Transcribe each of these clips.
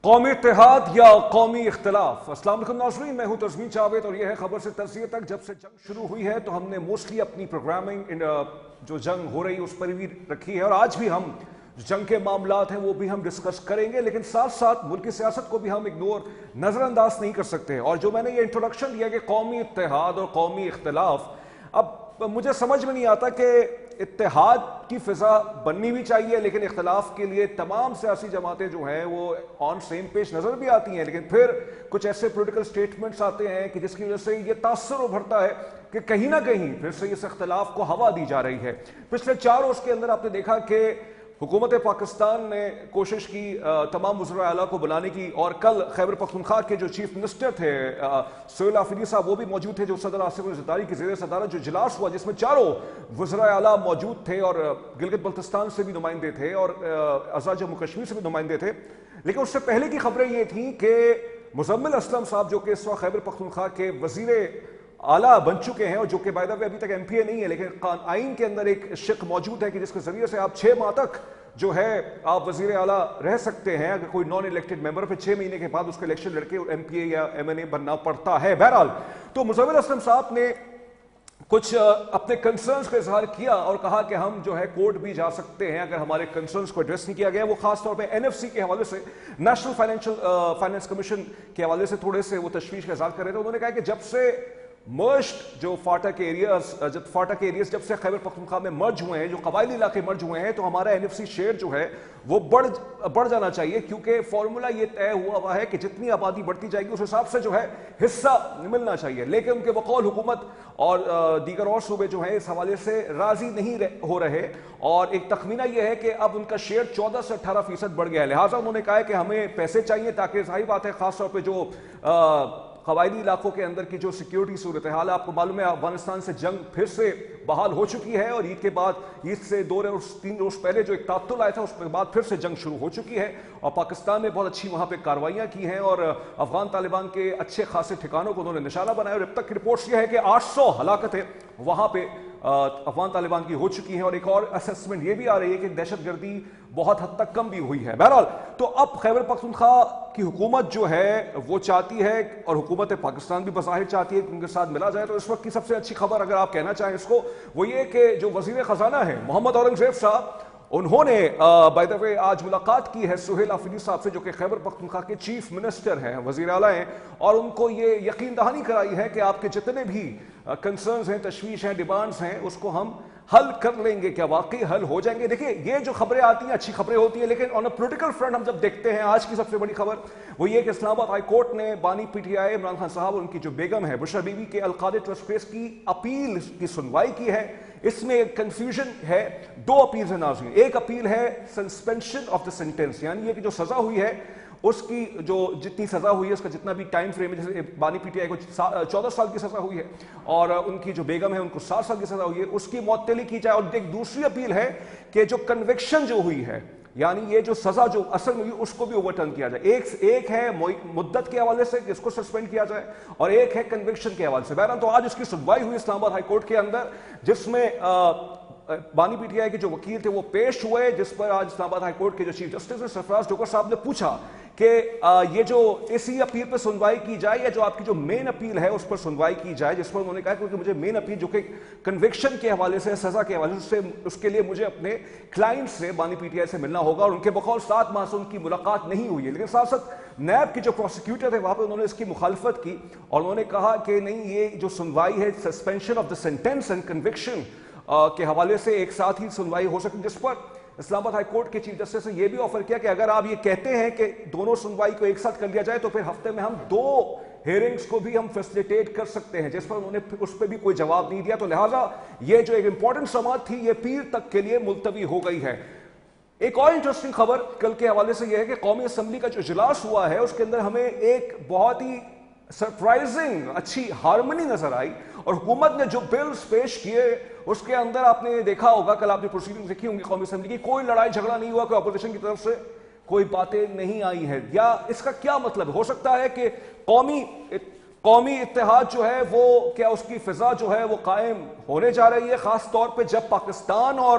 قومی اتحاد یا قومی اختلاف؟ السلام علیکم ناظرین، میں ہوں تزمین جاوید اور یہ ہے خبر سے تجزیے تک۔ جب سے جنگ شروع ہوئی ہے تو ہم نے موسٹلی اپنی پروگرامنگ جو جنگ ہو رہی ہے اس پر بھی رکھی ہے، اور آج بھی ہم جنگ کے معاملات ہیں وہ بھی ہم ڈسکس کریں گے، لیکن ساتھ ساتھ ملک کی سیاست کو بھی ہم اگنور نظر انداز نہیں کر سکتے۔ اور جو میں نے یہ انٹروڈکشن دیا کہ قومی اتحاد اور قومی اختلاف، اب مجھے سمجھ میں نہیں آتا کہ اتحاد کی فضا بننی بھی چاہیے، لیکن اختلاف کے لیے تمام سیاسی جماعتیں جو ہیں وہ آن سیم پیج نظر بھی آتی ہیں، لیکن پھر کچھ ایسے پولیٹیکل سٹیٹمنٹس آتے ہیں کہ جس کی وجہ سے یہ تاثر ابھرتا ہے کہ کہیں نہ کہیں پھر سے اس اختلاف کو ہوا دی جا رہی ہے۔ پچھلے 4 روز کے اندر آپ نے دیکھا کہ حکومت پاکستان نے کوشش کی تمام وزراء اعلیٰ کو بلانے کی، اور کل خیبر پختونخوا کے جو چیف منسٹر تھے سہیل آفریدی صاحب وہ بھی موجود تھے، جو صدر آصف علی زرداری کی زیر صدارت جو اجلاس ہوا جس میں 4 وزراء اعلیٰ موجود تھے، اور گلگت بلتستان سے بھی نمائندے تھے اور آزاد جموں کشمیر سے بھی نمائندے تھے۔ لیکن اس سے پہلے کی خبریں یہ تھیں کہ مزمل اسلم صاحب جو کہ اس وقت خیبر پختونخوا کے وزیر اعلیٰ بن چکے ہیں، اور جو کہ بائی دا وے ابھی تک ایم پی اے نہیں ہے، لیکن آئین کے اندر ایک شق موجود ہے کہ جس کے ذریعے سے آپ 6 ماہ تک جو ہے آپ وزیر اعلیٰ رہ سکتے ہیں اگر کوئی نان الیکٹڈ ممبر، پھر 6 مہینے کے بعد اس کا الیکشن لڑ کے ایم پی اے یا ایم این اے بننا پڑتا ہے۔ بہرحال تو مزمل اسلم صاحب نے کچھ اپنے کنسرنز کا اظہار کیا اور کہا کہ ہم جو ہے کورٹ بھی جا سکتے ہیں اگر ہمارے کنسرنز کو ایڈریس نہیں کیا گیا۔ وہ خاص طور پہ این ایف سی کے حوالے سے، نیشنل فائنانس کمیشن کے حوالے سے تھوڑے سے وہ تشویش کا اظہار کر رہے تھے۔ انہوں نے کہا کہ جب سے مرجڈ جو فاٹا کے ایریاز جب سے خیبر پختونخوا میں مرج ہوئے ہیں، جو قبائلی علاقے مرج ہوئے ہیں، تو ہمارا این ایف سی شیئر جو ہے وہ بڑھ جانا چاہیے، کیونکہ فارمولا یہ طے ہوا ہے کہ جتنی آبادی بڑھتی جائے گی اس حساب سے جو ہے حصہ ملنا چاہیے۔ لیکن ان کے بقول حکومت اور دیگر اور صوبے جو ہیں اس حوالے سے راضی نہیں ہو رہے، اور ایک تخمینہ یہ ہے کہ اب ان کا شیئر 14 سے 18% بڑھ گیا ہے۔ لہٰذا انہوں نے کہا ہے کہ ہمیں پیسے چاہیے، تاکہ ظاہر بات ہے خاص طور پہ جو قبائلی علاقوں کے اندر کی جو سیکیورٹی صورتحال ہے، آپ کو معلوم ہے افغانستان سے جنگ پھر سے بحال ہو چکی ہے، اور عید کے بعد، عید سے 2-3 روز پہلے جو ایک تعطل آیا تھا اس کے بعد پھر سے جنگ شروع ہو چکی ہے، اور پاکستان نے بہت اچھی وہاں پہ کارروائیاں کی ہیں، اور افغان طالبان کے اچھے خاصے ٹھکانوں کو انہوں نے نشانہ بنایا، اور اب تک کی رپورٹس یہ ہے کہ 800 ہلاکتیں وہاں پہ افغان طالبان کی ہو چکی ہیں، اور ایک اور اسیسمنٹ یہ بھی آ رہی ہے کہ دہشت گردی بہت حد تک کم بھی ہوئی ہے۔ بہرحال تو اب خیبر پختونخوا کی حکومت جو ہے وہ چاہتی ہے، اور حکومت پاکستان بھی بظاہر چاہتی ہے کہ ان کے ساتھ ملا جائے۔ تو اس وقت کی سب سے اچھی خبر اگر آپ کہنا چاہیں اس کو، وہ یہ کہ جو وزیر خزانہ ہے محمد اورنگزیب صاحب، انہوں نے بائی دا وے آج ملاقات کی ہے سہیل آفریدی صاحب سے، جو کہ خیبر پختونخوا کے چیف منسٹر ہیں، وزیر اعلیٰ ہیں، اور ان کو یہ یقین دہانی کرائی ہے کہ آپ کے جتنے بھی کنسرنز ہیں، تشویش ہیں، ڈیمانڈز ہیں، اس کو ہم حل کر لیں گے۔ کیا واقعی حل ہو جائیں گے؟ دیکھیں یہ جو خبریں آتی ہیں اچھی خبریں ہوتی ہیں، لیکن آن اے پولیٹیکل فرنٹ ہم جب دیکھتے ہیں آج کی سب سے بڑی خبر وہ یہ کہ اسلام آباد ہائی کورٹ نے بانی P T I Imran Khan صاحب اور ان کی جو بیگم ہے بشرا بی بی کے القادر ٹرسٹ کیس کی اپیل کی سنوائی کی ہے۔ اس میں ایک کنفیوژن ہے، 2 اپیلز ہیں ناظرین۔ ایک اپیل ہے سسپینشن آف دا سینٹینس، یعنی یہ کہ جو سزا ہوئی ہے اس کی جو جتنی سزا ہوئی ہے اس کا جتنا بھی ٹائم فریم ہے، جیسے بانی پی ٹی آئی کو 14 سال کی سزا ہوئی ہے، اور ان کی جو بیگم ہے ان کو 7 سال کی سزا ہوئی ہے، اس کی معطلی کی جائے۔ اور ایک دوسری اپیل ہے کہ جو کنوکشن جو ہوئی ہے، یعنی یہ جو سزا جو اصل میں ہوئی اس کو بھی اوورٹرن کیا جائے۔ ایک ہے مدت کے حوالے سے کہ اس کو سسپینڈ کیا جائے، اور ایک ہے کنوکشن کے حوالے سے۔ بہرحال تو آج اس کی سنوائی ہوئی اسلام آباد ہائی کورٹ کے اندر، جس میں بانی پی ٹی آئی کے جو وکیل تھے وہ پیش ہوئے، جس پر آج اسلام آباد ہائی کورٹ کے جو چیف جسٹس ہیں سرفراز ڈوگر صاحب نے پوچھا کہ یہ جو اسی اپیل پہ سنوائی کی جائے یا جو آپ کی جو مین اپیل ہے اس پر سنوائی کی جائے، جس پر انہوں نے کہا کہ مجھے مین اپیل جو کہ کنوکشن کے حوالے سے، سزا کے حوالے سے، اس کے لیے مجھے اپنے کلائنٹ سے بانی پی ٹی آئی سے ملنا ہوگا، اور ان کے بقول 7 ماہ سے ان کی ملاقات نہیں ہوئی ہے۔ لیکن ساتھ ساتھ نیب کے جو پروسیکیوٹر تھے وہاں پہ انہوں نے اس کی مخالفت کی، اور انہوں نے کہا کہ نہیں، یہ جو سنوائی ہے suspension of the sentence and conviction کے حوالے سے ایک ساتھ ہی سنوائی ہو سکتی، جس پر اسلام آباد ہائی کورٹ کے چیف جسٹس نے یہ بھی آفر کیا کہ اگر آپ یہ کہتے ہیں کہ دونوں سنوائی کو ایک ساتھ کر لیا جائے تو پھر ہفتے میں ہم 2 ہیئرنگز کو بھی ہم فیسیلیٹیٹ کر سکتے ہیں، جس پر انہوں نے اس پہ بھی کوئی جواب نہیں دیا۔ تو لہٰذا یہ جو ایک امپورٹنٹ سماعت تھی یہ پیر تک کے لیے ملتوی ہو گئی ہے۔ ایک اور انٹرسٹنگ خبر کل کے حوالے سے یہ ہے کہ قومی اسمبلی کا جو اجلاس ہوا ہے اس کے اندر ہمیں ایک بہت ہی سرپرائزنگ اچھی ہارمنی نظر آئی، اور حکومت نے جو بلز پیش کیے اس کے اندر آپ نے دیکھا ہوگا، کل آپ نے پروسیڈنگ دیکھی ہوں گی قومی اسمبلی کی، کوئی لڑائی جھگڑا نہیں ہوا، کوئی اپوزیشن کی طرف سے کوئی باتیں نہیں آئی ہیں۔ یا اس کا کیا مطلب ہو سکتا ہے کہ قومی اتحاد جو ہے وہ کیا اس کی فضا جو ہے وہ قائم ہونے جا رہی ہے، خاص طور پہ جب پاکستان اور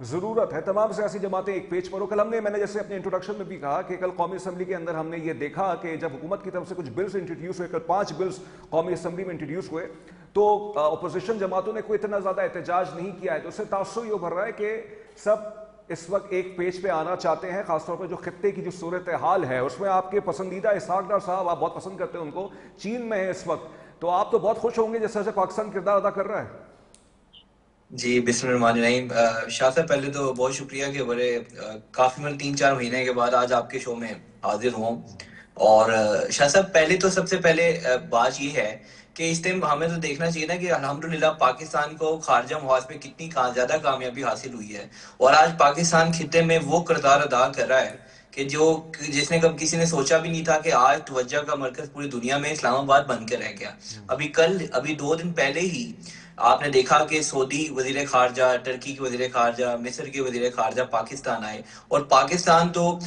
ضرورت ہے تمام سیاسی جماعتیں ایک پیج پر ہو. کل میں نے جیسے اپنے انٹروڈکشن میں بھی کہا کہ کل قومی اسمبلی کے اندر ہم نے یہ دیکھا کہ جب حکومت کی طرف سے کچھ بلز انٹروڈیوس ہوئے, کل 5 بلز قومی اسمبلی میں انٹروڈیوس ہوئے, تو اپوزیشن جماعتوں نے کوئی اتنا زیادہ احتجاج نہیں کیا ہے. تو اس سے تاثر یہ ابھر رہا ہے کہ سب اس وقت ایک پیج پہ آنا چاہتے ہیں, خاص طور پہ جو خطے کی جو صورتحال ہے اس میں آپ کے پسندیدہ اسحاق ڈار صاحب, آپ بہت پسند کرتے ہیں ان کو, چین میں ہے اس وقت, تو آپ تو بہت خوش ہوں گے جس طرح سے پاکستان کردار ادا کر رہا ہے. جی بسم اللہ الرحمن الرحیم. شاہ صاحب پہلے تو بہت شکریہ کہ بڑے کافی 3-4 مہینے کے بعد آج آپ کے شو میں حاضر ہوں. اور شاہ صاحب پہلے تو سب سے پہلے بات یہ ہے کہ اس ٹائم ہمیں تو دیکھنا چاہیے نا کہ الحمدللہ پاکستان کو خارجہ محاذ میں کتنی زیادہ کامیابی حاصل ہوئی ہے, اور آج پاکستان خطے میں وہ کردار ادا کر رہا ہے کہ جس نے کسی نے سوچا بھی نہیں تھا کہ آج توجہ کا مرکز پوری دنیا میں اسلام آباد بن کے رہ گیا. ابھی 2 دن پہلے ہی آپ نے دیکھا کہ سعودی وزیر خارجہ, ٹرکی کے وزیر خارجہ, مصر کے وزیر خارجہ پاکستان آئے, اور پاکستان تو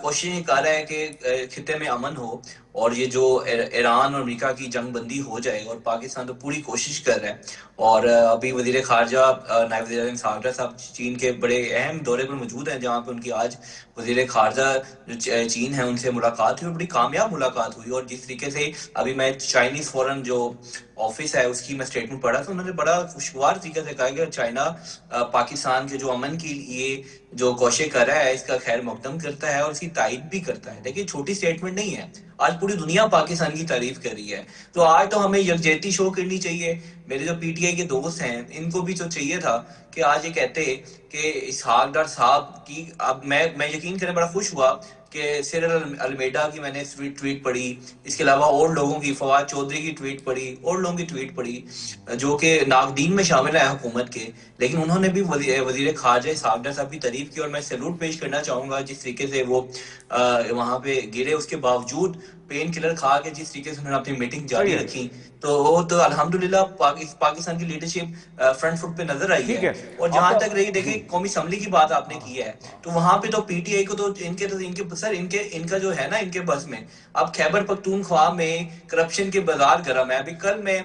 کوششیں کر رہا ہے کہ خطے میں امن ہو, اور یہ جو ایران اور امریکہ کی جنگ بندی ہو جائے, اور پاکستان تو پوری کوشش کر رہا ہے. اور ابھی وزیر خارجہ نائب وزیر اعظم اسحاق ڈار صاحب چین کے بڑے اہم دورے پر موجود ہیں, جہاں پہ ان کی آج وزیر خارجہ جو چین ہے ان سے ملاقات ہوئی, اور بڑی کامیاب ملاقات ہوئی. اور جس طریقے سے ابھی میں چائنیز فورن جو آفس ہے اس کی میں اسٹیٹمنٹ پڑھا تو انہوں نے بڑا خوشگوار طریقے سے کہا کہ چائنا پاکستان کے جو امن کے لیے جو کوشش کر رہا ہے اس کا خیر مقدم کرتا ہے اور اس کی تائید بھی کرتا ہے. لیکن چھوٹی اسٹیٹمنٹ نہیں ہے, آج پوری دنیا پاکستان کی تعریف کر رہی ہے. تو آج تو ہمیں یکجہتی شو کرنی چاہیے. میرے جو پی ٹی آئی کے دوست ہیں ان کو بھی تو چاہیے تھا کہ آج یہ کہتے کہ اسحاق ڈار صاحب کی, اب میں یقین کریں بڑا خوش ہوا کہ سیرل المیڈا کی میں نے ٹویٹ پڑھی, اس کے علاوہ اور لوگوں کی, فواد چودھری کی ٹویٹ پڑھی, اور لوگوں کی ٹویٹ پڑھی جو کہ ناقدین میں شامل ہے حکومت کے, لیکن انہوں نے بھی وزیر خارجہ اسحاق ڈار صاحب کی تعریف کی. اور میں سیلوٹ پیش کرنا چاہوں گا جس طریقے سے وہ وہاں پہ گرے, اس کے باوجود پین کلر کھا کے جس طریقے سے انہوں نے اپنی میٹنگ جاری رکھی, تو وہ تو الحمدللہ پاکستان کی لیڈرشپ فرنٹ فٹ پہ نظر آئی ہے. اور جہاں تک رہی دیکھیں قومی اسمبلی کی بات آپ نے کی ہے, تو وہاں پہ تو پی ٹی آئی کو تو ان کا جو ہے نا ان کے بس میں اب خیبر پختونخوا میں کرپشن کے بازار گرم ہے. ابھی کل میں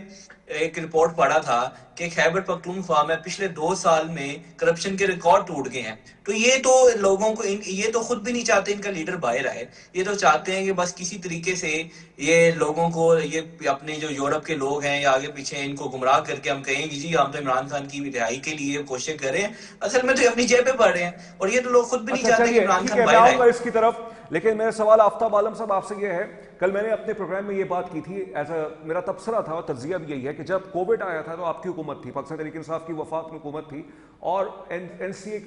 ایک رپورٹ پڑھا تھا کہ خیبر پختونخوا میں پچھلے 2 سال میں کرپشن کے ریکارڈ ٹوٹ گئے ہیں. تو یہ تو لوگوں کو یہ تو خود بھی نہیں چاہتے ان کا لیڈر باہر آئے, یہ تو چاہتے ہیں کہ بس کسی طریقے سے یہ لوگوں کو, یہ اپنے جو یورپ کے لوگ ہیں یا آگے پیچھے ان کو گمراہ کر کے ہم کہیں کہ جی ہم تو عمران خان کی رہائی کے لیے کوشش کر رہے ہیں, اصل میں تو اپنی جیب پہ پڑھ رہے ہیں. اور یہ تو لوگ خود بھی نہیں چاہتے کہ عمران خان باہر آئے. اس کی طرف لیکن میرا سوال آفتاب عالم صاحب آپ سے یہ ہے, کل میں نے اپنے پروگرام میں یہ بات کی تھی, میرا تبصرہ تھا اور تجزیہ بھی یہی ہے کہ جب کووڈ آیا تھا تو آپ کی حکومت تھی, پاکستان تحریک انصاف کی وفاق میں حکومت تھی, اور این سی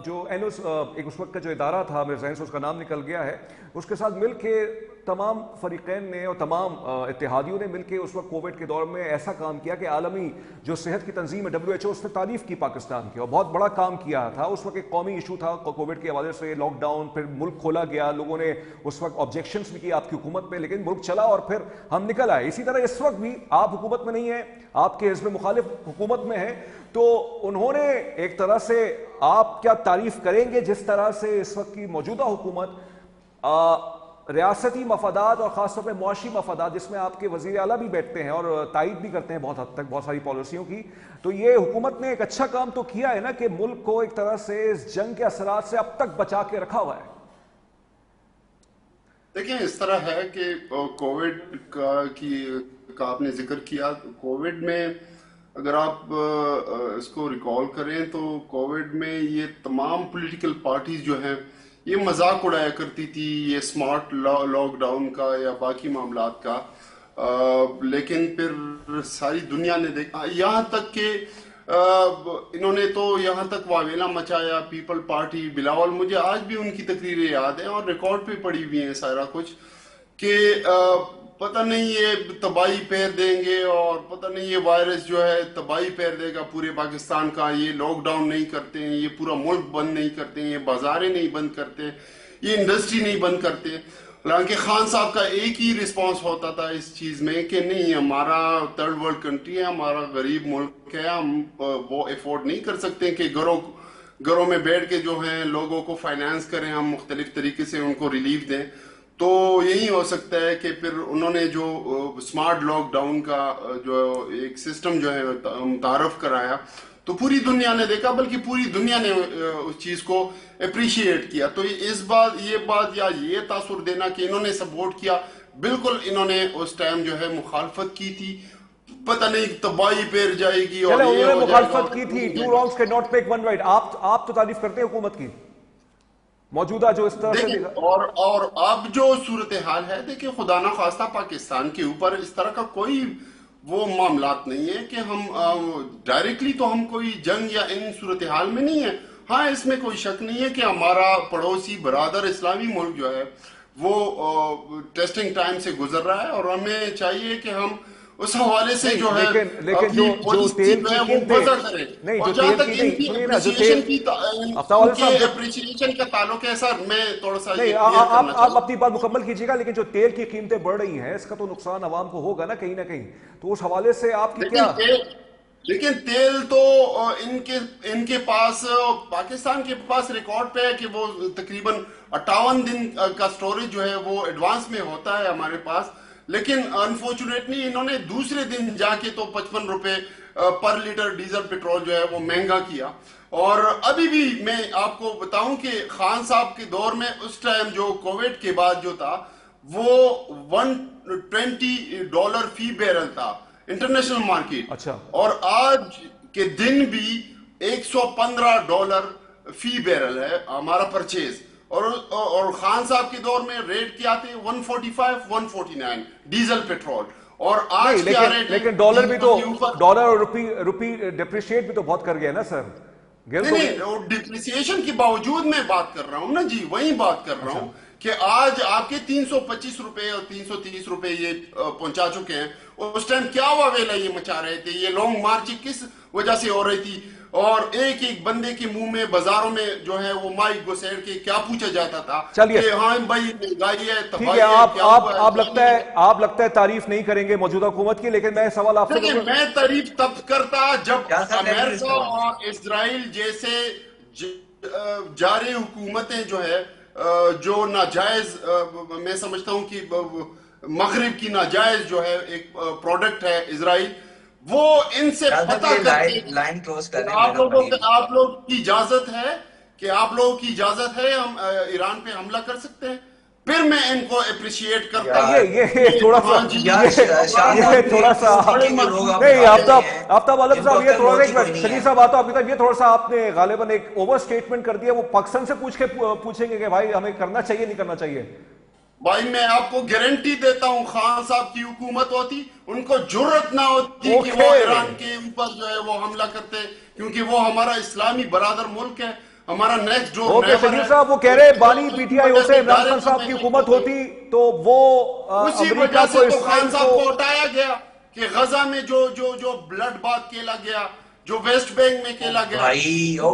جو ایک اس وقت کا جو ادارہ تھا, میرے ذہن سے اس کا نام نکل گیا ہے, اس کے ساتھ مل کے تمام فریقین نے اور تمام اتحادیوں نے مل کے اس وقت کووڈ کے دور میں ایسا کام کیا کہ عالمی جو صحت کی تنظیم ہے WHO, اس نے تعریف کی پاکستان کی اور بہت بڑا کام کیا تھا. اس وقت ایک قومی ایشو تھا کووڈ کے حوالے سے, لاک ڈاؤن, پھر ملک کھولا گیا, لوگوں نے اس وقت آبجیکشنز بھی کی آپ کی حکومت پہ, لیکن ملک چلا اور پھر ہم نکل آئے. اسی طرح اس وقت بھی آپ حکومت میں نہیں ہیں, آپ کے حزب مخالف حکومت میں ہیں, تو انہوں نے ایک طرح سے آپ کیا تعریف کریں گے جس طرح سے اس وقت کی موجودہ حکومت ریاستی مفادات اور خاص طور پہ معاشی مفادات, جس میں آپ کے وزیر اعلیٰ بھی بیٹھتے ہیں اور تائید بھی کرتے ہیں بہت حد تک بہت ساری پالیسیوں کی, تو یہ حکومت نے ایک اچھا کام تو کیا ہے نا کہ ملک کو ایک طرح سے اس جنگ کے اثرات سے اب تک بچا کے رکھا ہوا ہے. دیکھیں اس طرح ہے کہ کووڈ کا آپ نے ذکر کیا, کووڈ میں اگر آپ اس کو ریکال کریں تو کووڈ میں یہ تمام پولیٹیکل پارٹیز جو ہیں یہ مذاق اڑایا کرتی تھی یہ اسمارٹ لاک ڈاؤن کا یا باقی معاملات کا, لیکن پھر ساری دنیا نے دیکھا, یہاں تک کہ انہوں نے تو یہاں تک واویلا مچایا پیپل پارٹی, بلاول, مجھے آج بھی ان کی تقریریں یاد ہیں اور ریکارڈ پہ پڑی ہوئی ہیں سارا کچھ, کہ پتہ نہیں یہ تباہی پھیر دیں گے اور پتہ نہیں یہ وائرس جو ہے تباہی پھیر دے گا پورے پاکستان کا, یہ لاک ڈاؤن نہیں کرتے ہیں, یہ پورا ملک بند نہیں کرتے ہیں, یہ بازاریں نہیں بند کرتے, یہ انڈسٹری نہیں بند کرتے. حالانکہ خان صاحب کا ایک ہی رسپانس ہوتا تھا اس چیز میں کہ نہیں, ہمارا تھرڈ ورلڈ کنٹری ہے, ہمارا غریب ملک ہے, ہم وہ افورڈ نہیں کر سکتے کہ گھروں میں بیٹھ کے جو ہیں لوگوں کو فائنانس کریں, ہم مختلف طریقے سے ان کو ریلیف دیں. تو یہی ہو سکتا ہے کہ پھر انہوں نے جو اسمارٹ لاک ڈاؤن کا جو ایک سسٹم جو ہے متعارف کرایا تو پوری دنیا نے دیکھا، بلکہ پوری دنیا نے اس چیز کو اپریشیٹ کیا. تو یہ بات یا یہ تاثر دینا کہ انہوں نے سپورٹ کیا، بالکل انہوں نے اس ٹائم جو ہے مخالفت کی تھی، پتہ نہیں تباہی پیر جائے گی اور چلے یہ انہوں نے ہو جائے گا. مخالفت کی تھی. Two wrongs can not make one right. آپ تو تعریف کرتے ہیں حکومت کی موجودہ جو اس طرح سے دیکھیں اور اب جو صورتحال ہے، دیکھیں خدا نہ خواستہ پاکستان کے اوپر اس طرح کا کوئی وہ معاملات نہیں ہے کہ ہم ڈائریکٹلی تو ہم کوئی جنگ یا ان صورتحال میں نہیں ہے. ہاں اس میں کوئی شک نہیں ہے کہ ہمارا پڑوسی برادر اسلامی ملک جو ہے وہ ٹیسٹنگ ٹائم سے گزر رہا ہے، اور ہمیں چاہیے کہ ہم اس حوالے سے جو ہے لیکن اپنی پالیسی جو ہے وہ وضع کریں. اور جہاں تک ان کی اپریشیشن کا تعلق ہے سر، میں تھوڑا سا نہیں آپ اپنی بات مکمل کیجیے گا، لیکن جو تیل کی قیمتیں بڑھ رہی ہیں اس کا تو نقصان عوام کو ہوگا نا کہیں نہ کہیں، تو اس حوالے سے آپ کی کیا؟ لیکن تیل تو ان کے پاس، پاکستان کے پاس ریکارڈ پہ ہے کہ وہ تقریباً 58 دن کا سٹوریج جو ہے وہ ایڈوانس میں ہوتا ہے ہمارے پاس. لیکن انفارچونیٹلی انہوں نے دوسرے دن جا کے تو 55 روپے پر لیٹر ڈیزل پیٹرول جو ہے وہ مہنگا کیا. اور ابھی بھی میں آپ کو بتاؤں کہ خان صاحب کے دور میں اس ٹائم جو کووڈ کے بعد جو تھا وہ $120 فی بیرل تھا انٹرنیشنل مارکیٹ. اچھا. اور آج کے دن بھی $115 فی بیرل ہے ہمارا پرچیز. اور خان صاحب کے دور میں ریٹ کیا تھے 145 149 ڈیزل پیٹرول. اور آج کیا ریٹ ہے؟ لیکن ڈالر بھی تو، ڈالر اور روپی ڈیپریشیٹ بھی تو بہت کر گیا نا سر. نہیں ڈپریسیشن کے باوجود میں بات کر رہا ہوں نا جی، وہی بات کر رہا ہوں کہ آج آپ کے 325 روپے اور 330 روپے یہ پہنچا چکے ہیں. اس ٹائم کیا ویلا یہ مچا رہے تھے، یہ لانگ مارچ کس وجہ سے ہو رہی تھی، اور ایک ایک بندے کے منہ میں بازاروں میں جو ہے وہ مائک گھسیڑ کے کیا پوچھا جاتا تھا کہ ہاں بھائی مہنگائی ہے، تباہی ہے. آپ لگتا ہے تعریف نہیں کریں گے موجودہ حکومت کی، لیکن میں سوال آپ سے دیکھیں میں تعریف تب کرتا جب امریکہ اور اسرائیل جیسے جاری حکومتیں جو ہے جو ناجائز، میں سمجھتا ہوں کہ مغرب کی ناجائز جو ہے ایک پروڈکٹ ہے اسرائیل، وہ ان سے پتہ کرتے آپ لوگ کی اجازت ہے کہ آپ لوگوں کی اجازت ہے ہم ایران پہ حملہ کر سکتے ہیں، پھر میں ان کو اپریشیٹ کرتا ہوں. یہ تھوڑا سا نہیں آفتاب عالم صاحب، یہ تھوڑا سا شریف صاحب آتا ہے، یہ تھوڑا سا آپ نے غالباً ایک اوور سٹیٹمنٹ کر دیا. وہ پاکستان سے پوچھیں گے کہ بھائی ہمیں کرنا چاہیے نہیں کرنا چاہیے. بھائی میں آپ کو گارنٹی دیتا ہوں خان صاحب کی حکومت ہوتی ان کو جرأت نہ ہوتی کہ وہ ایران کے اوپر جو ہے وہ حملہ کرتے، کیونکہ وہ ہمارا اسلامی برادر ملک ہے، ہمارا نیکسٹ ڈور نیبر ہے. شریف صاحب وہ کہہ رہے بانی پی ٹی آئی ہوتے عمران خان صاحب کی حکومت ہوتی تو وہ اسی وجہ سے تو خان صاحب کو ہٹایا گیا کہ غزہ میں جو بلڈ بات کھیلا گیا، جو ویسٹ بینک میں کھیلا گیا.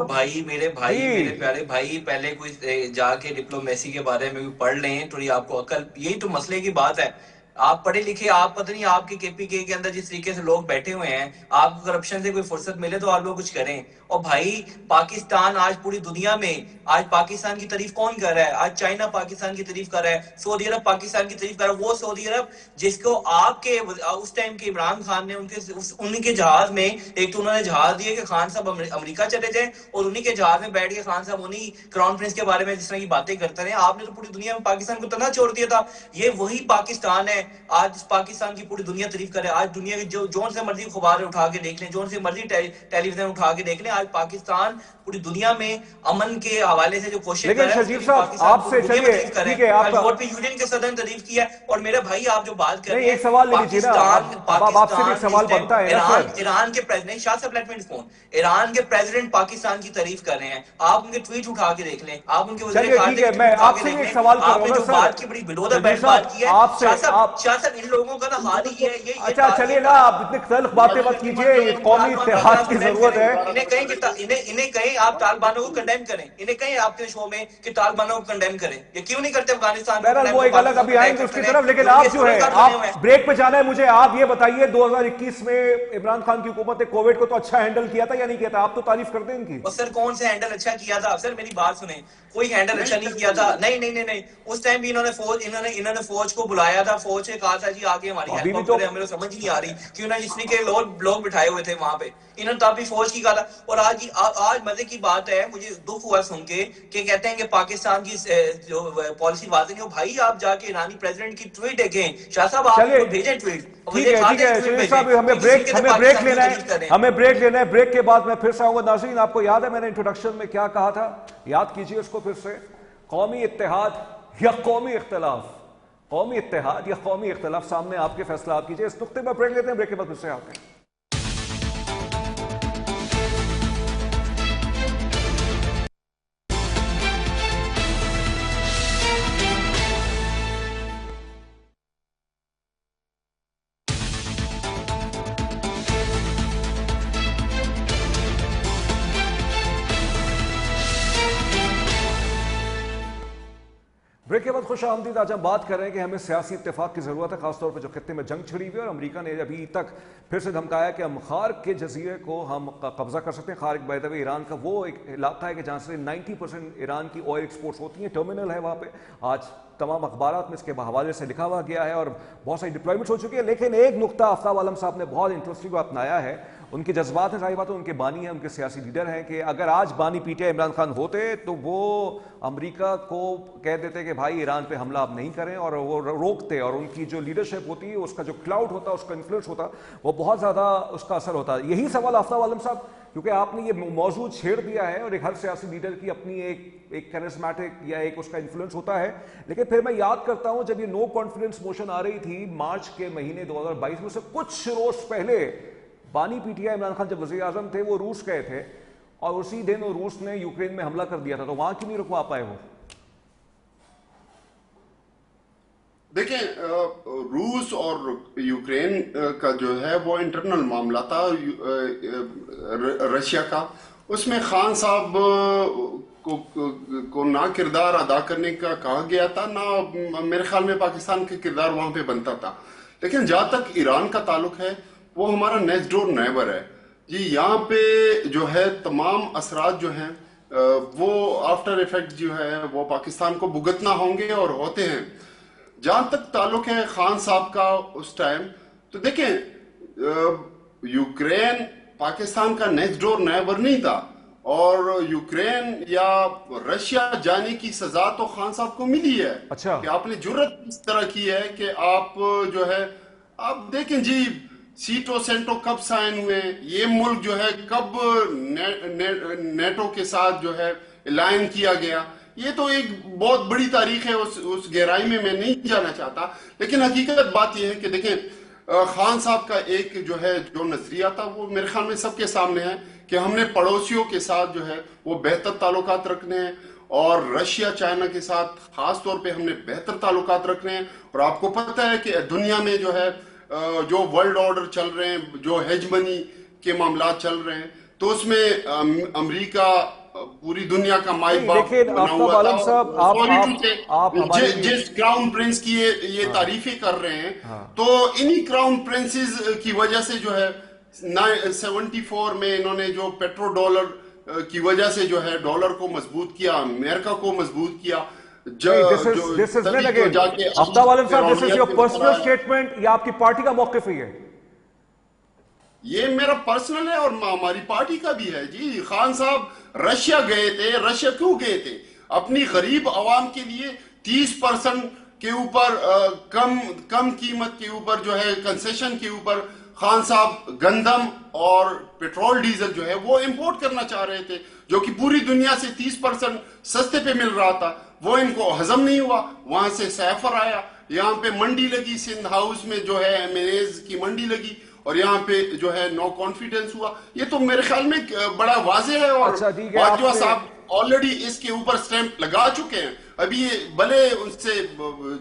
بھائی میرے پیارے بھائی، پہلے کوئی جا کے ڈپلومیسی کے بارے میں پڑھ لیں، تھوڑی آپ کو عقل، یہی تو مسئلے کی بات ہے. آپ پڑھے لکھے، آپ پتہ نہیں آپ کے کے پی کے اندر جس طریقے سے لوگ بیٹھے ہوئے ہیں، آپ کو کرپشن سے کوئی فرصت ملے تو آپ لوگ کچھ کریں. اور بھائی پاکستان آج پوری دنیا میں، آج پاکستان کی تعریف کون کر رہا ہے؟ آج چائنا پاکستان کی تعریف کر رہا ہے، سعودی عرب پاکستان کی تعریف کر رہا ہے. وہ سعودی عرب جس کو آپ کے اس ٹائم کے عمران خان نے ان کے جہاز میں، ایک تو انہوں نے جہاز دیا کہ خان صاحب امریکہ چلے جائیں، اور انہی کے جہاز میں بیٹھ کے خان صاحب انہی کراؤن پرنس کے بارے میں جس طرح کی باتیں کرتے رہے. آپ نے تو پوری دنیا میں پاکستان کو تنہا چھوڑ دیا تھا. یہ وہی پاکستان ہے آج اس پاکستان کی پوری دنیا تعریف کرے. آج دنیا کے جون سے مرضی خبریں اٹھا کے دیکھ لیں، جون سے مرضی ٹیلی ویژن اٹھا کے دیکھ لیں، آج پاکستان پوری دنیا میں امن کے حوالے سے جو کوشش کر رہا ہے. شریف صاحب آپ سے چلیے ٹھیک ہے، آپ یورپی یونین کے صدر نے تعریف کی ہے. اور میرے بھائی آپ جو بات کر رہے ہیں، ایک سوال لے لیجیے نا، آپ سے ایک سوال بنتا ہے نا سر. ایران کے پریزیڈنٹ شاہ صاحب لیٹ می فون، ایران کے پریزیڈنٹ پاکستان کی تعریف کر رہے ہیں. آپ ان کے ٹویٹ اٹھا کے دیکھ لیں، آپ ان کے وزیر خارجہ میں آپ سے ایک سوال کر رہا ہوں آپ نے جو بات کی بڑی بلو دا بیلٹ بات کی ہے. شاہ صاحب شاہ صاحب ان لوگوں کا نا حال ہی ہے یہ اچھا چلیے نا آپ اتنی تلخ باتیں مت کیجیے, قومی اتحاد کی ضرورت ہے. انہیں کہیں آپ طالبانوں کو کنڈیم کریں, انہیں کہیں آپ کے شو میں کہ طالبانوں کو کنڈیم کریں, یہ کیوں نہیں کرتے افغانستان کو بہرحال وہ ایک الگ ابھی آئیں گے اس کی طرف, لیکن آپ جو ہے آپ بریک پہ جانا ہے مجھے آپ یہ بتائیے 2021 میں عمران خان کی حکومت نے کووڈ کو تو اچھا ہینڈل کیا تھا یا نہیں کیا تھا؟ آپ تو تعریف کرتے ہیں ان کی. سر کون سے ہینڈل اچھا کیا تھا سر, میری بات سنیں, کوئی ہینڈل اچھا نہیں کیا تھا. نہیں اس ٹائم بھی انہوں نے فوج کو بلایا تھا, فوج سے کہا تھا جی آگے ہماری ہیلپ کریں, ہمیں سمجھ نہیں آ رہی کیوں نہ جس نے کہ لوگ بٹھائے ہوئے تھے وہاں پہ, انہوں نے تب بھی فوج کی کہا تھا. اور آج مزے کی بات ہے, مجھے دکھ ہوا سن کے کہ کہتے ہیں کہ پاکستان کی جو پالیسی واضح نہیں ہو. بھائی آپ جا کے ایرانی پریزیڈنٹ کی ٹویٹ دیکھیں, شاہ صاحب آپ ان کو بھیجیں ٹویٹ. ٹھیک ہے شریف صاحب, ہمیں بریک لینا ہے, بریک کے بعد میں پھر سے آؤں گا. ناظرین آپ کو یاد ہے میں نے انٹروڈکشن میں کیا کہا تھا, یاد کیجئے اس کو پھر سے, قومی اتحاد یا قومی اختلاف, قومی اتحاد یا قومی اختلاف, سامنے آپ کے فیصلہ آپ کیجئے. اس نقطے پر بریک لیتے ہیں, بریک کے بعد پھر سے آتے ہیں. بریک کے بعد خوش آمدید. آج ہم بات کر رہے ہیں کہ ہمیں سیاسی اتفاق کی ضرورت ہے, خاص طور پہ جو خطے میں جنگ چھڑی ہوئی ہے, اور امریکہ نے ابھی تک پھر سے دھمکایا کہ ہم خارق کے جزیرے کو ہم قبضہ کر سکتے ہیں. خارق بائی دا وے ایران کا وہ ایک علاقہ ہے کہ جہاں سے 90% ایران کی آئل ایکسپورٹس ہوتی ہیں, ٹرمینل ہے وہاں پہ. آج تمام اخبارات میں اس کے حوالے سے لکھا ہوا گیا ہے اور بہت ساری ڈپلائمنٹس ہو چکی ہے. لیکن ایک نقطہ آفتاب عالم صاحب نے بہت انٹرسٹنگ اپنایا ہے, ان کے جذبات ہیں, ظاہر بات ہے ان کے بانی ہیں, ان کے سیاسی لیڈر ہیں, کہ اگر آج بانی P T I Imran Khan ہوتے تو وہ امریکہ کو کہہ دیتے کہ بھائی ایران پہ حملہ آپ نہیں کریں, اور وہ روکتے, اور ان کی جو لیڈرشپ ہوتی ہے, اس کا جو کلاؤڈ ہوتا ہے, اس کا انفلوئنس ہوتا, وہ بہت زیادہ اس کا اثر ہوتا ہے. یہی سوال آفتاب عالم صاحب, کیونکہ آپ نے یہ موضوع چھیڑ دیا ہے, اور ایک ہر سیاسی لیڈر کی اپنی ایک کیرزمیٹک یا ایک اس کا انفلوئنس ہوتا ہے. لیکن پھر میں یاد کرتا ہوں جب یہ نو کانفیڈنس موشن آ رہی تھی مارچ کے مہینے 2022 میں سے کچھ روز پہلے, بانی P T I Imran Khan جب وزیر اعظم تھے وہ روس گئے تھے, اور اسی دن وہ روس نے یوکرین میں حملہ کر دیا تھا, تو وہاں کیوں نہیں رکوا پائے وہ؟ دیکھیں روس اور یوکرین کا جو ہے وہ انٹرنل معاملہ تھا رشیا کا. اس میں خان صاحب کو نہ کردار ادا کرنے کا کہا گیا تھا, نہ میرے خیال میں پاکستان کا کردار وہاں پہ بنتا تھا. لیکن جہاں تک ایران کا تعلق ہے وہ ہمارا نیکسٹ ڈور نیبر ہے جی. یہاں پہ جو ہے تمام اثرات جو ہیں وہ آفٹر ایفیکٹ جو ہے وہ پاکستان کو بھگتنا ہوں گے اور ہوتے ہیں. جہاں تک تعلق ہے خان صاحب کا اس ٹائم, تو دیکھیں یوکرین پاکستان کا نیکسٹ ڈور نیبر نہیں تھا, اور یوکرین یا رشیا جانے کی سزا تو خان صاحب کو ملی ہے. اچھا, کہ آپ نے جرت اس طرح کی ہے کہ آپ جو ہے, آپ دیکھیں جی سیٹو سینٹو کب سائن ہوئے, یہ ملک جو ہے کب نیٹو کے ساتھ جو ہے الائن کیا گیا, یہ تو ایک بہت بڑی تاریخ ہے, اس گہرائی میں نہیں جانا چاہتا. لیکن حقیقت بات یہ ہے کہ دیکھیں خان صاحب کا ایک جو ہے جو نظریہ تھا وہ میرے خیال میں سب کے سامنے ہے کہ ہم نے پڑوسیوں کے ساتھ جو ہے وہ بہتر تعلقات رکھنے ہیں, اور رشیا چائنا کے ساتھ خاص طور پہ ہم نے بہتر تعلقات رکھنے ہیں. اور آپ کو پتہ ہے کہ دنیا میں جو ہے جو ورلڈ آرڈر چل رہے ہیں, جو ہیجمنی کے معاملات چل رہے ہیں, تو اس میں امریکہ پوری دنیا کا مائی باپ بنا ہوا تھا. جس کراؤن پرنس کی یہ تعریفیں کر رہے ہیں, تو انہی کراؤن پرنسز کی وجہ سے جو ہے 74 میں انہوں نے جو پیٹرو ڈالر کی وجہ سے جو ہے ڈالر کو مضبوط کیا, امریکہ کو مضبوط کیا. آفتاب عالم صاحب, this is your personal statement یا آپ کی پارٹی کا موقف ہی ہے؟ یہ میرا پرسنل ہے اور ہماری پارٹی کا بھی ہے جی. خان صاحب رشیا گئے تھے. رشیا کیوں گئے تھے؟ اپنی غریب عوام کے لیے 30% کے اوپر کم قیمت کے اوپر جو ہے کنسیشن کے اوپر خان صاحب گندم اور پیٹرول ڈیزل جو ہے وہ امپورٹ کرنا چاہ رہے تھے, جو کہ پوری دنیا سے 30% سستے پہ مل رہا تھا. وہ ان کو ہضم نہیں ہوا. وہاں سے سیفر آیا, یہاں پہ منڈی لگی, سندھ ہاؤس میں جو ہے امیریز کی منڈی لگی, اور یہاں پہ جو ہے نو کانفیڈنس ہوا. یہ تو میرے خیال میں بڑا واضح ہے. اور اچھا ٹھیک ہے، باجوہ صاحب آلریڈی اس کے اوپر سٹیمپ لگا چکے ہیں. ابھی یہ بھلے ان سے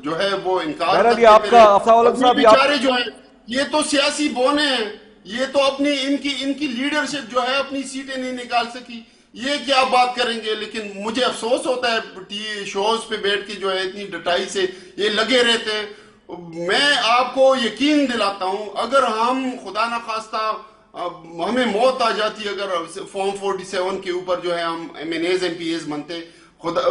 جو ہے وہ انکار کرتے صاحب بیچارے جو ہیں یہ تو سیاسی بونے ہیں. یہ تو اپنی ان کی لیڈرشپ جو ہے اپنی سیٹیں نہیں نکال سکی. یہ کیا بات کریں گے. لیکن مجھے افسوس ہوتا ہے ٹی شوز پہ بیٹھ کے جو ہے اتنی ڈٹائی سے یہ لگے رہتے ہیں. میں آپ کو یقین دلاتا ہوں اگر ہم خدا نخواستہ ہمیں موت آ جاتی اگر فارم 47 کے اوپر جو ہے ہم ایم پی ایز بنتے, خدا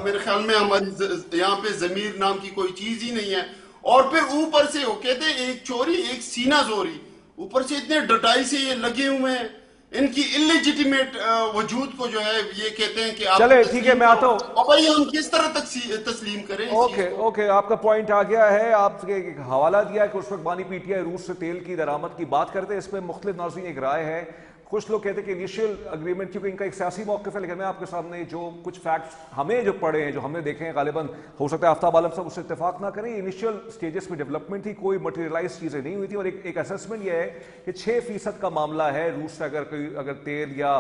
میرے خیال میں ہماری یہاں پہ ضمیر نام کی کوئی چیز ہی نہیں ہے. اور پھر اوپر سے وہ کہتے ہیں ایک چوری ایک سینہ زوری, اوپر سے اتنے ڈٹائی سے یہ لگے ہوئے ہیں. ان کی انلیجیٹیمیٹ وجود کو جو ہے یہ کہتے ہیں کہ آپ چلے ٹھیک ہے میں آتا ہوں. اور بھائی ہم کس طرح تسلیم کریں. اوکے آپ کا پوائنٹ آ گیا ہے. آپ کے ایک حوالہ دیا ہے کہ اس وقت بانی پی ٹی آئی روس سے تیل کی درآمد کی بات کرتے ہیں. اس پہ مختلف ناظرین ایک رائے ہے. کچھ لوگ کہتے ہیں کہ انیشیل اگریمنٹ کیونکہ ان کا ایک سیاسی موقف ہے, لیکن میں آپ کے سامنے جو کچھ فیکٹس ہمیں جو پڑھے ہیں جو ہم نے دیکھے ہیں, غالباً ہو سکتا ہے آفتاب عالم صاحب اس سے اتفاق نہ کریں, انیشیل سٹیجز میں ڈیولپمنٹ تھی, کوئی مٹیریلائز چیزیں نہیں ہوئی تھی. اور ایک اسیسمنٹ یہ ہے کہ 6% کا معاملہ ہے روس سے اگر تیل یا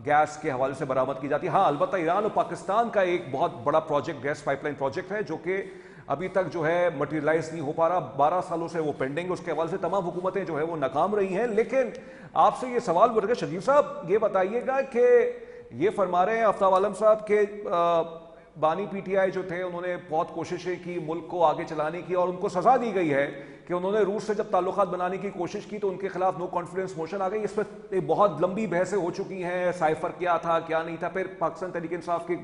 گیس کے حوالے سے برآمد کی جاتی ہے. ہاں البتہ ایران اور پاکستان کا ایک بہت بڑا project gas pipeline project ہے جو کہ ابھی تک جو ہے مٹیریلائز نہیں ہو پا رہا. 12 سالوں سے وہ پینڈنگ, اس کے حوالے سے تمام حکومتیں جو ہے وہ ناکام رہی ہیں. لیکن آپ سے یہ سوال بڑھ گیا شجیب صاحب, یہ بتائیے گا کہ یہ فرما رہے ہیں آفتاب عالم صاحب کہ بانی پی ٹی آئی جو تھے انہوں نے بہت کوششیں کی ملک کو آگے چلانے کی, اور ان کو سزا دی گئی ہے کہ انہوں نے روس سے جب تعلقات بنانے کی کوشش کی تو ان کے خلاف نو کانفیڈنس موشن آ گئی. اس پہ بہت لمبی بحثیں ہو چکی ہیں, سائفر کیا تھا کیا نہیں تھا, پھر پاکستان تحریک انصاف کے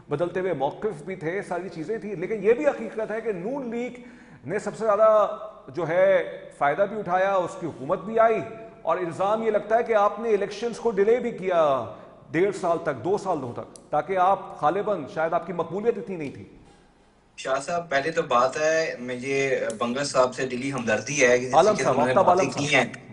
بدلتے ہوئے موقف بھی تھے, ساری چیزیں تھیں. لیکن یہ بھی حقیقت ہے کہ نون لیگ نے سب سے زیادہ جو ہے فائدہ بھی اٹھایا, اس کی حکومت بھی آئی, اور الزام یہ لگتا ہے کہ آپ نے الیکشنز کو ڈیلے بھی کیا 1.5 سال تک, 2 سالوں تک, تاکہ آپ غالباً شاید آپ کی مقبولیت اتنی نہیں تھی. شاہ صاحب پہلے تو بات ہے مجھے بنگس صاحب سے دلی ہمدردی ہے کہ جس عالم طریقے سے صاحب, انہوں نے آفتاب باتیں عالم کی صاحب, ہیں,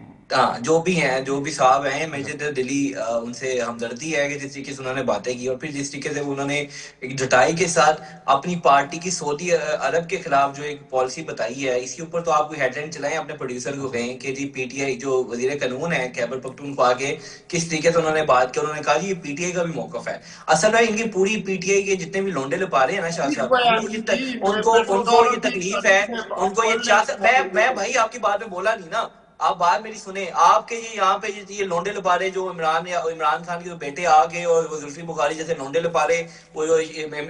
جو بھی ہیں جو بھی صاحب ہیں, مجھے تو دلی ان سے ہمدردی ہے کہ جس طریقے سے انہوں نے باتیں کی, اور پھر جس طریقے سے انہوں نے ایک ڈٹائی کے ساتھ اپنی پارٹی کی سعودی عرب کے خلاف جو ایک پالیسی بتائی ہے, اس کے اوپر تو آپ کوئی ہیڈ لائن چلائیں اپنے پروڈیوسر کو کہیں کہ جی پی ٹی آئی جو وزیر قانون ہے خیبر پختونخوا کے, کس طریقے سے انہوں نے بات کی. انہوں نے کہا جی یہ پی ٹی آئی کا بھی موقف ہے. اصل میں ان کی پوری پی ٹی آئی کے جتنے بھی لونڈے لپا رہے ہیں نا شاہ صاحب, ان کو یہ تکلیف ہے, ان کو یہ میں بھائی آپ کی بات میں بولا نہیں نا, آپ بات میری سنیں. آپ کے یہاں پہ یہ لونڈے لپارے جو عمران خان کے بیٹے آ کے اور زلفی بخاری جیسے لونڈے لپارے, وہ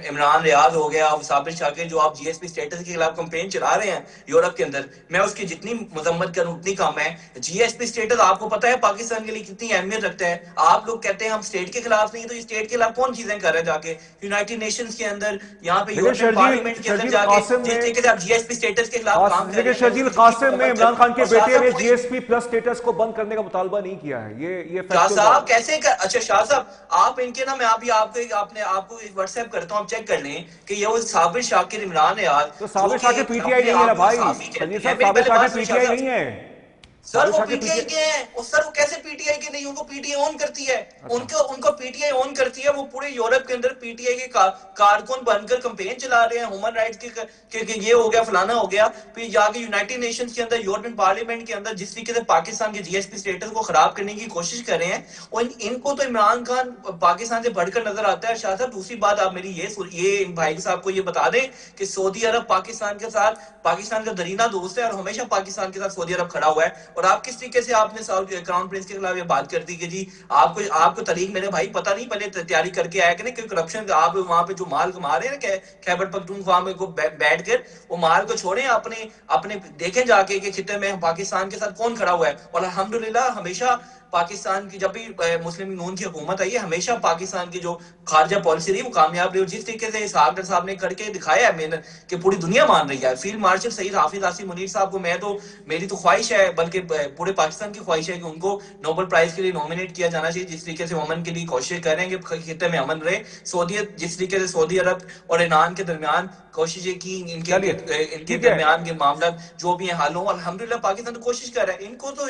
عمران ریاض ہو گیا, صابر شاکر, جو آپ جی ایس پی اسٹیٹس کے خلاف کمپین چلا رہے ہیں یورپ کے اندر, میں اس کی جتنی مذمت کروں اتنی کم ہے. جی ایس پی اسٹیٹس آپ کو پتا ہے پاکستان کے لیے کتنی اہمیت رکھتا ہے. آپ لوگ کہتے ہیں ہم اسٹیٹ کے خلاف نہیں, تو یہ اسٹیٹ کے خلاف کون چیزیں کر رہے ہیں جا کے یونائٹڈ نیشنز کے اندر, یہاں پہ یورپین پارلیمنٹ کے اندر جا کے, جس طریقے سے آپ جی ایس پی اسٹیٹس کے خلاف کام کر رہے ہیں. لیکن شرجیل قاسم نے عمران خان کے بیٹے نے جی ایس پی پلس اسٹیٹس کو بند کرنے کا مطالبہ نہیں کیا ہے. یہ شاہ صاحب کیسے اچھا شاہ صاحب آپ ان کے نا, میں آپ کو واٹس ایپ کرتا ہوں, آپ چیک کر لیں کہ یہ وہ صابر شاکر عمران ریاض, تو صابر شاکر پی ٹی آئی نہیں ہے نا بھائی, شجیل صاحب صابر شاکر پی ٹی آئی نہیں ہے. سر وہ پی ٹی آئی کے ہیں, اور سر وہ کیسے پی ٹی آئی کے نہیں, ان کو پی ٹی آئی اون کرتی ہے, ان کو پی ٹی آئی اون کرتی ہے. وہ پورے یورپ کے اندر پی ٹی آئی کے کارکن بن کر کمپین چلا رہے ہیں ہیومن رائٹس کے کہ یہ ہو گیا فلانا ہو گیا. پھر جا کے یونائٹڈ نیشنز کے اندر, یورپین پارلیمنٹ کے اندر جس طریقے سے پاکستان کے جی ایس پی اسٹیٹس کو خراب کرنے کی کوشش کر رہے ہیں, اور ان کو تو عمران خان پاکستان سے بڑھ کر نظر آتا ہے. شاہ صاحب دوسری بات آپ میری یہ بھائی صاحب کو یہ بتا دیں کہ سعودی عرب پاکستان کے ساتھ, پاکستان کا درینہ دوست ہے, اور ہمیشہ پاکستان کے ساتھ سعودی عرب کھڑا ہوا ہے. اور آپ کس طریقے سے آپ نے کراؤن پرنس کے خلاف یہ بات کر دی کہ جی آپ کو طریق میرے بھائی پتہ نہیں, پہلے تیاری کر کے آیا کہ نہیں, کہ کرپشن آپ وہاں پہ جو مال کما رہے ہیں نا خیبر پختونخوا میں کو بیٹھ کر, وہ مال کو چھوڑیں اپنے دیکھیں جا کے کہ خطے میں پاکستان کے ساتھ کون کھڑا ہوا ہے. اور الحمدللہ ہمیشہ پاکستان کی جب بھی مسلم نون کی حکومت آئی ہے, ہمیشہ پاکستان کی جو خارجہ پالیسی رہی وہ کامیاب رہی. اور جس طریقے سے اسحاق ڈار صاحب نے کر کے دکھایا ہے محنت کہ پوری دنیا مان رہی ہے. فیلڈ مارشل سعید حافظ آصف منیر صاحب کو میری تو خواہش ہے, بلکہ پورے پاکستان کی خواہش ہے کہ ان کو نوبل پرائز کے لیے نومینیٹ کیا جانا چاہیے. جس طریقے سے امن کے لیے کوشش کر رہے ہیں کہ خطے میں امن رہے. جس طریقے سے سعودی عرب اور ایران کے درمیان کوششیں کی, ان کے درمیان کے معاملات جو بھی ہیں حل ہوں. الحمدللہ پاکستان تو کوشش کر رہا ہے. ان کو تو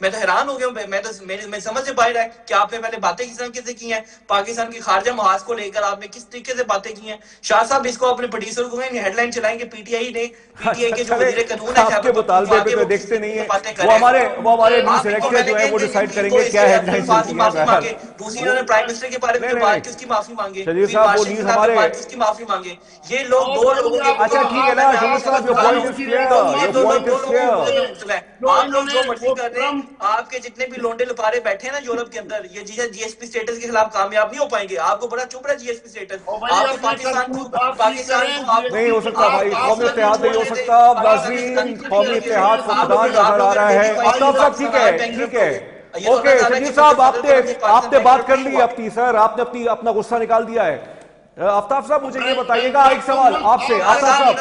میں تو حیران ہو گیا ہوں. میں سمجھ سے باہر ہے کہ آپ نے پہلے باتیں کس طرح سے کی ہیں, پاکستان کی خارجہ محاذ کو لے کر آپ نے کس طریقے سے باتیں کی ہیں. شاہ صاحب اس کو اپنے پروڈیوسر کو ہیڈ لائن چلائیں گے, پی ٹی آئی نے, پی ٹی آئی کے جو وزیر قانون ہے آپ کے مطالبے پہ تو دیکھتے نہیں ہیں, وہ ہمارے نیوز ڈائریکٹر جو ہے وہ ڈیسائیڈ کریں گے کیا ہیڈ لائن چلتی ہے. دوسری انہوں نے پرائم منسٹر کے بارے میں بات کی, اس کی معافی مانگے, شجیع صاحب وہ نیوز ہمارے, اس کی معافی مانگے. یہ لوگ دو لوگوں کے, اچھا ٹھیک ہے نا شجیع صاحب, your point is clear, your point is clear. آپ لوگ جو مرضی کر رہے ہیں, آپ کے جتنے بھی لونڈے لپارے بیٹھے ہیں نا یورپ کے اندر, یہ جی ایس پی اسٹیٹس کے خلاف کامیاب نہیں ہو پائیں گے. آپ کو بڑا چپ رہا ہے جی ایس پی اسٹیٹس, آپ کو پاکستان کو نہیں ہو سکتا بھائی, قومی اتحاد نہیں ہو سکتا. ناظرین, قومی اتحاد کو خدا نظر آ رہا ہے. آفتاب صاحب ٹھیک ہے, ٹھیک ہے, اوکے. شجیع صاحب آپ نے بات کر لی اپنی, سر آپ نے اپنا غصہ نکال دیا ہے. آفتاب صاحب مجھے یہ بتائیے گا, ایک سوال آپ سے. آفتاب صاحب,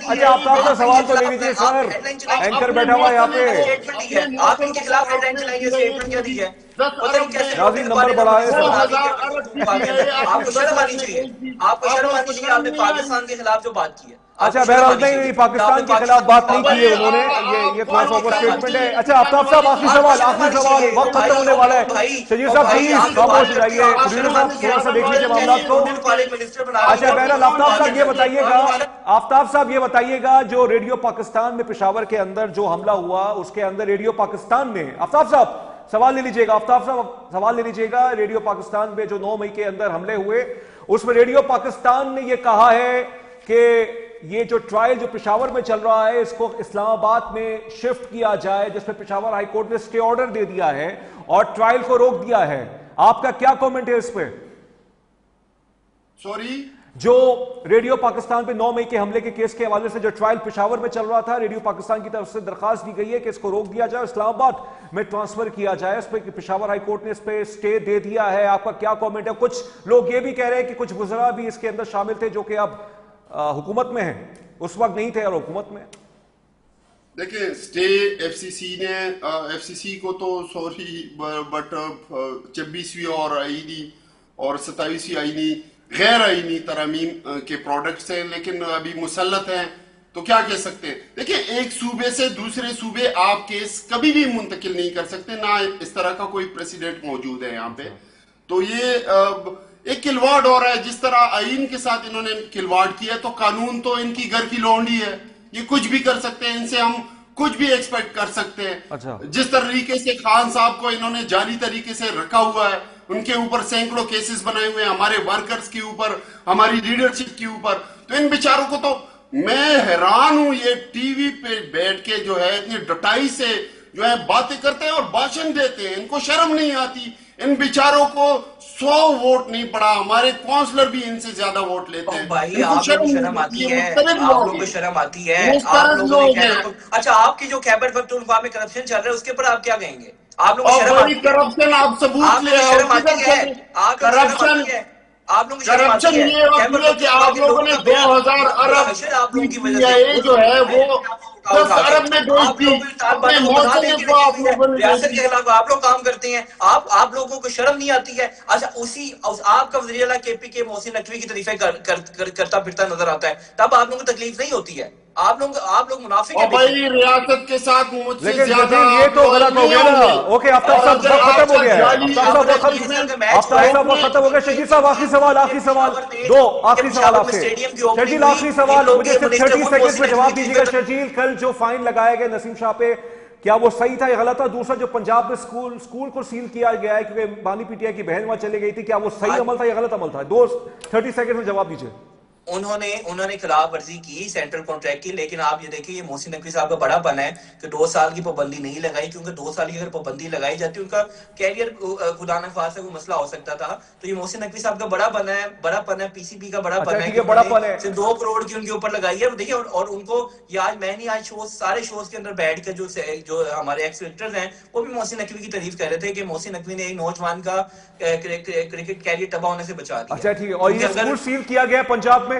اچھا آفتاب صاحب سوال تو لے لیجیے سر, اینکر بیٹھا ہوا ہے یہاں پہ. آپ ان کے خلاف ہیڈ لائن چلائیں گے, اسٹیٹمنٹ کیا دی ہے, ناظرین نمبر بڑھائے سر. آپ کو شرم آنی چاہیے, آپ کو شرم آنی چاہیے, آپ نے پاکستان کے خلاف جو بات کی ہے. اچھا بہرحال نہیں, پاکستان کے خلاف بات نہیں کی ہے انہوں نے, یہ تھوڑا سا اوور اسٹیٹمنٹ ہے. اچھا آفتاب صاحب آخری سوال, وقت ختم ہونے والا ہے. شجیع صاحب پلیز خاموش ہو جائیے, پروڈیوسر صاحب تھوڑا سا دیکھ لیجیے معاملات کو. اچھا بہرحال آفتاب صاحب یہ بتائیے گا, آفتاب صاحب یہ بتائیے گا, جو ریڈیو پاکستان میں پشاور کے اندر جو حملہ ہوا, اس کے اندر ریڈیو پاکستان میں, آفتاب صاحب سوال لے لیجیے گا, آفتاب صاحب سوال لے لیجیے گا, ریڈیو پاکستان میں جو 9 مئی کے اندر حملے ہوئے, اس میں ریڈیو پاکستان نے یہ کہا ہے کہ یہ جو ٹرائل جو پشاور میں چل رہا ہے اس کو اسلام آباد میں شفٹ کیا جائے, جس میں پشاور ہائی کورٹ نے اسٹے آرڈر دے دیا ہے اور ٹرائل کو روک دیا ہے. آپ کا کیا کومنٹ ہے اس پہ؟ سوری, جو ریڈیو پاکستان پہ 9 مئی کے حملے کے کیس کے حوالے سے جو ٹرائل پشاور میں چل رہا تھا, ریڈیو پاکستان کی طرف سے درخواست دی گئی ہے کہ اس کو روک دیا جائے, اسلام آباد میں ٹرانسفر کیا جائے. اس پہ پشاور ہائی کورٹ نے اس پہ اسٹے دے دیا ہے. آپ کا کیا کومنٹ ہے؟ کچھ لوگ یہ بھی کہہ رہے ہیں کہ کچھ وزراء بھی اس کے اندر شامل تھے جو کہ اب حکومت میں ہیں, اس وقت نہیں تھے اور حکومت میں. دیکھیں اسٹے ایف سی سی نے, ایف سی سی کو تو سوری بٹ 26ویں اور آئینی اور 27ویں آئینی غیر آئینی ترامیم کے پروڈکٹس ہیں, لیکن ابھی مسلط ہیں, تو کیا کہہ سکتے ہیں. دیکھیں ایک صوبے سے دوسرے صوبے آپ کیس کبھی بھی منتقل نہیں کر سکتے, نہ اس طرح کا کوئی پریسیڈنٹ موجود ہے یہاں پہ. تو یہ ایک کھلواڑ ہو رہا ہے, جس طرح آئین کے ساتھ انہوں نے کھلواڑ کیا, تو قانون تو ان کی گھر کی لونڈی ہے, یہ کچھ بھی کر سکتے ہیں, ان سے ہم کچھ بھی ایکسپیکٹ کر سکتے ہیں. جس طریقے سے خان صاحب کو انہوں نے جعلی طریقے سے رکھا ہوا ہے, ان کے اوپر سینکڑوں کیسز بنائے ہوئے ہیں, ہمارے ورکرز کے اوپر, ہماری لیڈرشپ کے اوپر, تو ان بیچاروں کو تو میں حیران ہوں, یہ ٹی وی پہ بیٹھ کے جو ہے اتنی ڈٹائی سے جو ہے باتیں کرتے ہیں اور بھاشن دیتے ہیں, ان کو شرم نہیں آتی. ان بیچاروں کو 100 ووٹ نہیں پڑا, ہمارے کونسلر بھی ان سے زیادہ ووٹ لیتے ہیں. بھائی آپ لوگوں کو شرم آتی ہے, آپ لوگوں کو شرم آتی ہے, آپ لوگوں نے اچھا آپ کی جو خیبر پختونخوا میں کرپشن چل رہا ہے اس کے اوپر آپ کیا کہیں گے؟ آپ لوگوں کو شرم آتی ہے؟ کرپشن آپ ثبوت لے آؤ, شرم آتی ہے, آپ لوگوں کو شرم آتی ہے, آپ لوگوں کو شرم آتی ہے. کرپشن یہ کہ آپ لوگوں نے 2000 ارب جو ہے وہ 10 ارب میں ڈوز دی, اپنے موسم کو آپ لوگوں نے ریاست کے خلاف آپ لوگ کام کرتے ہیں, آپ لوگوں کو شرم نہیں آتی ہے. اچھا اسی آپ کا وزیر اعلیٰ کے پی کے محسن نقوی کی تعریفیں کرتا پھرتا نظر آتا ہے, تب آپ لوگوں کو تکلیف نہیں ہوتی ہے. آپ لوگ منافق ہیں بھائی, ریاست کے ساتھ مجھ سے لیکن زیادہ یہ تو غلط ہو گیا نا. اوکے آفتاب صاحب وقت ختم ہو گیا ہے, آفتاب صاحب وقت ختم ہو گیا. شجیع صاحب آخری سوال, آخری سوال, 2 آخری سوال آپ سے. شرجیل آخری سوال, مجھے صرف 30 سیکنڈ میں جواب دیجیے گا. شرجیل کل جو فائن لگایا گیا نسیم شاہ پہ, کیا وہ صحیح تھا یا غلط تھا؟ دوسرا جو پنجاب میں اسکول کو سیل کیا گیا ہے کیونکہ بانی پی ٹی آئی کی بہن وہاں چلے گئی تھی, کیا وہ صحیح عمل تھا یا غلط عمل تھا؟ 30 سیکنڈ میں جواب دیجیے. انہوں نے خلاف ورزی کی سینٹرل کانٹریکٹ کی, لیکن آپ یہ دیکھیں یہ محسن نقوی صاحب کا بڑا پن ہے کہ 2 سال کی پابندی نہیں لگائی, کیونکہ 2 سال کی اگر پابندی لگائی جاتی ان کا کیریئر خدا نخواستہ کوئی مسئلہ ہو سکتا تھا. تو یہ محسن نقوی صاحب کا بڑا پن ہے, پی سی بی کا بڑا پن ہے کہ صرف 2 کروڑ کی ان کے اوپر لگائی ہے. دیکھیں اور ان کو یہ آج میں نہیں, آج سارے شوز کے اندر بیٹھ کر جو ہمارے ایکس ایکٹرز ہیں وہ بھی محسن نقوی کی تعریف کر رہے تھے کہ محسن نقوی نے ایک نوجوان کا کرکٹ کیریئر تباہ ہونے سے بچا دیا. اچھا ٹھیک ہے, اور یہ اسکول سیل کیا گیا پنجاب میں,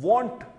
want